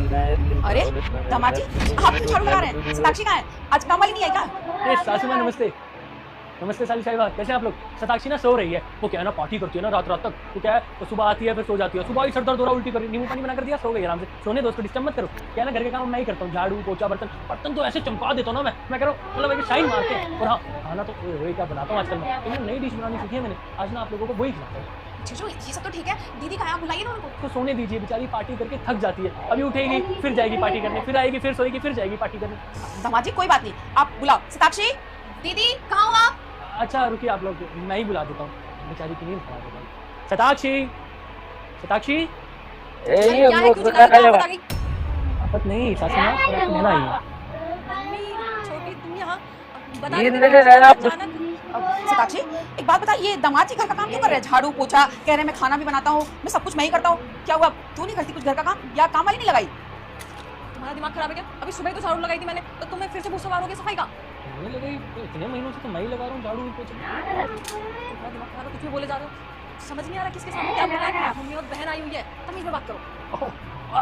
अरे दामाद जी, आप क्यों झाड़ू लगा रहे हैं? सताक्षी कहाँ है? आज काम वाली नहीं आई क्या? अरे सासू माँ नमस्ते। नमस्ते साली साहिबा, कैसे हैं आप लोग? सताक्षी ना सो रही है, वो क्या है ना पार्टी करती है ना रात रात तक। वो क्या है, वो सुबह आती है फिर सो जाती है, सुबह ही सर दर्द हो रहा, उल्टी कर रही, नींबू पानी बना कर दिया, सो गई आराम से। सोने दो, उसको डिस्टर्ब मत करो। क्या है ना घर के काम मैं ही करता हूँ, झाड़ू पोछा बर्तन बर्तन तो ऐसे चमका देता हूँ ना मैं कह रहा हूँ मतलब एक शाइन मारते हैं। और हाँ, खाना तो वही क्या बनाता हूँ आजकल मैं, नई डिश बनानी सीखी है मैंने, आज ना आप लोगों को वही खिलाता हूँ। जीजू ये सब तो ठीक है, दीदी कहाँ है? आप बुलाइए ना उनको। उसको सोने दीजिए, बेचारी पार्टी करके थक जाती है, अभी उठेगी फिर जाएगी पार्टी करने, फिर आएगी फिर सोएगी फिर जाएगी पार्टी करने। दामाद जी कोई बात नहीं, आप बुलाओ। सताक्षी दीदी कहाँ हो आप? अच्छा रुकिए आप लोग, मैं ही बुला देता हूँ, बेचारी की नींद खराब हो गई। सताक्षी, सताक्षी अरे क्या है, क्यों चिल्ला रही हो? बता गई आपत नहीं सासू माँ, और आपकी बहना आई है। मम्मी छोटी तुम यहाँ बता ये रही नहीं थी रहना आप। अचानक। सताक्षी एक बात बता, ये दामाद जी घर का काम क्यों कर रहे हैं? झाड़ू पोछा कह रहे हैं, मैं खाना भी बनाता हूँ, मैं सब कुछ मैं ही करता हूँ। क्या हुआ, तू नहीं करती कुछ घर का काम या काम वाली नहीं लगाई? तुम्हारा दिमाग खराब है क्या? अभी सुबह तो झाड़ू लगाई थी मैंने, तो तुम्हें फिर से भूख सवार हो गया सफाई का? होने लगी तो इतने महीनों से तो मैं ही लगा रहा हूँ झाड़ू पोछा। तुम्हारा दिमाग खराब है, कुछ भी बोले जा रहे हो, समझ नहीं आ रहा किसके सामने क्या बोल रहा है। मम्मी और बहन आई हुई है, तमीज में बात करो।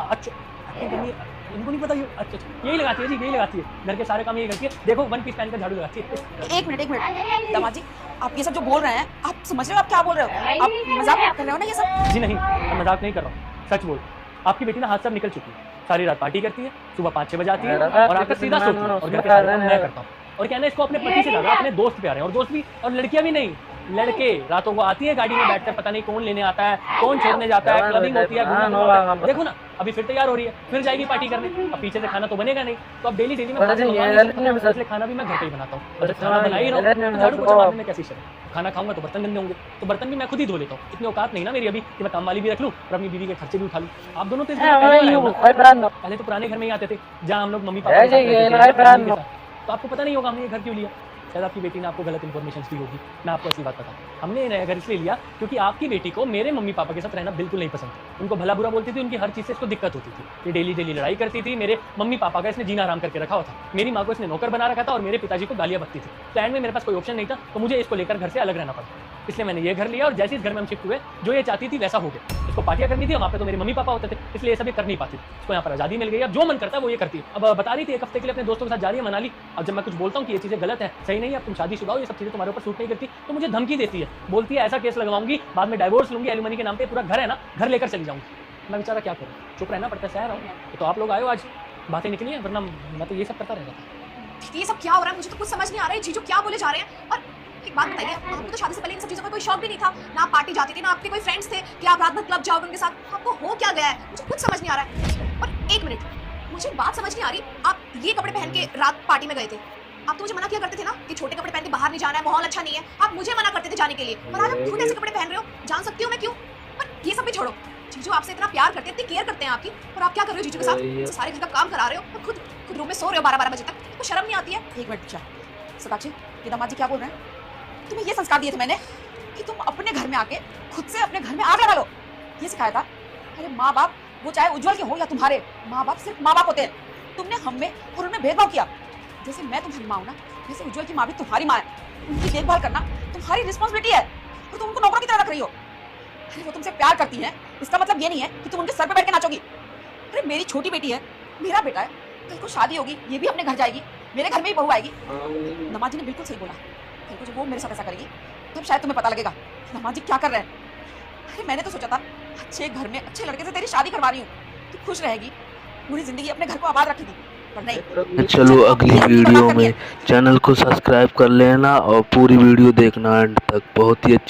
अच्छा एक्टिंग करनी है, इनको नहीं पता ये। अच्छा अच्छा यही लगाती है जी, यही लगाती है, घर के सारे काम यही करती है। देखो वन पीस पहन कर झाड़ू लगाती है। एक मिनट दामाद जी, आप ये सब जो बोल रहे हैं आप समझ रहे हो आप क्या बोल रहे हो? आप मजाक कर रहे हो ना ये सब? जी नहीं, मैं मजाक नहीं कर रहा हूँ, सच बोल। आपकी बेटी ना हाथ से अब निकल चुकी है, सारी रात पार्टी करती है, सुबह 5-6 बजे आती है और आकर सीधा सोती है, और घर के सारे काम मैं करता हूँ। और कहना इसको अपने पति से ज्यादा अपने दोस्त प्यारे हैं, और दोस्त भी और लड़कियां भी नहीं, लड़के रातों को आती है गाड़ी में बैठकर, पता नहीं कौन लेने आता है कौन छोड़ने जाता है, क्लबिंग होती है, घूमना होता है। देखो ना अभी फिर तैयार हो रही है, फिर जाएगी पार्टी करने। अब पीछे से खाना तो बनेगा नहीं, तो अब डेली डेली मैं इसलिए खाना भी मैं घर पे ही बनाता हूँ। और जब खाना बना ही रहा हूँ, झाड़ू पोछा मारने में कैसी शर्म। खाना खाऊंगा तो बर्तन गंदे होंगे, तो बर्तन भी मैं खुद ही धो लेता हूँ। इतनी औकात नहीं ना मेरी अभी कि मैं काम वाली भी रख लूँ और अपनी बीवी के खर्चे भी उठा लूँ। आप दोनों तो इस घर में पहले आए हो ना। पहले तो पुराने घर में ही आते थे जहाँ हम लोग मम्मी पापा के साथ रहते थे, तो आपको पता नहीं होगा हमने ये घर क्यों लिया। शायद आपकी बेटी ने आपको गलत इन्फॉर्मेशन दी होगी, मैं आपको ऐसी बात बताऊँ। हमने ये नया घर इसलिए लिया क्योंकि आपकी बेटी को मेरे मम्मी पापा के साथ रहना बिल्कुल नहीं पसंद था। उनको भला बुरा बोलती थी, उनकी हर चीज़ से इसको दिक्कत होती थी, ये डेली डेली लड़ाई करती थी। मेरे मम्मी पापा का इसने जीना आराम करके रखा हुआ था, मेरी माँ को इसने नौकर बना रखा था और मेरे पिताजी को गालियाँ बकती थी। तो एंड में मेरे पास कोई ऑप्शन नहीं था, तो मुझे इसको लेकर घर से अलग रहना पड़ा, इसलिए मैंने ये घर लिया। और जैसे इस घर में हम शिफ्ट हुए, जो ये चाहती थी वैसा हो गया। इसको पार्टियां करनी थी, वहाँ पे तो मेरे मम्मी पापा होते थे, इसलिए ये सब ये कर नहीं पाती। इसको यहाँ पर आज़ादी मिल गई, अब जो मन करता है वो ये करती है। अब बता रही थी एक हफ्ते के लिए अपने दोस्तों के साथ जा रही है मनाली। अब जब मैं कुछ बोलता हूँ कि ये चीज़ें गलत है, सही नहीं है, अब तुम शादीशुदा हो, ये सब चीज़ें तुम्हारे ऊपर सूट नहीं करती, तो मुझे धमकी देती है, बोलती है ऐसा केस लगवाऊंगी, बाद में डाइवोर्स लूंगी, एलिमनी के नाम पे पूरा घर है ना घर लेकर चली जाऊंगी। मैं बेचारा क्या करूँ, चुप रहना पड़ता है, सह रहा हूँ। तो आप लोग आए हो आज, बातें निकली हैं, वरना मैं तो ये सब करता रहता था। ये सब क्या हो रहा है? मुझे तो कुछ समझ नहीं आ रहा है। जीजू क्या बोले जा रहे हैं? और एक बात बताइए, आपको तो शादी से पहले इन सब चीज़ों का कोई शौक भी नहीं था ना? आप पार्टी जाती थी ना आपके कोई फ्रेंड्स थे कि आप रात भर क्लब जाओगे उनके साथ? आपको हो क्या गया है? मुझे कुछ समझ नहीं आ रहा है। और एक मिनट, मुझे बात समझ नहीं आ रही, आप ये कपड़े पहन के रात पार्टी में गए थे, आप तो मुझे मना किया करते थे ना कि छोटे कपड़े पहन के बाहर नहीं जाना है, माहौल अच्छा नहीं है, आप मुझे मना करते थे जाने के लिए। और आज आप खुद ऐसे कपड़े पहन रहे हो, जान सकती हूँ मैं क्यों? पर ये सब भी छोड़ो, जीजू आपसे इतना प्यार करते हैं, इतनी केयर करते हैं आपकी, और आप क्या कर रहे हो जीजू के साथ? सारे घर का काम करा रहे हो और खुद रूम में सो रहे हो 12-12 बजे तक, तो शर्म नहीं आती है? एक मिनट पूछा सताक्षी, ये दामाद जी क्या बोल रहे हैं? तुम्हें ये संस्कार दिए थे मैंने कि तुम अपने घर में आके खुद से अपने घर में आग लगा लो, ये सिखाया था? अरे माँ बाप, वो चाहे उज्जवल के हो या तुम्हारे, माँ बाप सिर्फ माँ बाप होते हैं। तुमने हम में और उनमें भेदभाव किया। जैसे मैं तुम्हारी माँ हूँ ना, जैसे उज्जवल की माँ भी तुम्हारी माँ है। उनकी देखभाल करना तुम्हारी रिस्पॉन्सिबिलिटी है, और तुम उनको नौकरों की तरह रख रही हो। अरे वो तुमसे प्यार करती है, इसका मतलब ये नहीं है कि तुम उनके सर पे बैठ के नाचोगी। अरे मेरी छोटी बेटी है, मेरा बेटा है, कल को शादी होगी, ये भी अपने घर जाएगी, मेरे घर में ही बहू आएगी। नमाज जी ने बिल्कुल सही बोला, कल को जब वो मेरे साथ ऐसा करेगी तब शायद तुम्हें पता लगेगा कि नमाज जी क्या कर रहे हैं। अरे मैंने तो सोचा था अच्छे घर में अच्छे लड़के से तेरी शादी करवा रही हूँ, तू खुश रहेगी, पूरी जिंदगी अपने घर को आबाद रखेगी, पर नहीं। चलो अगली वीडियो में चैनल को सब्सक्राइब कर लेना और पूरी वीडियो देखना एंड तक, बहुत ही अच्छी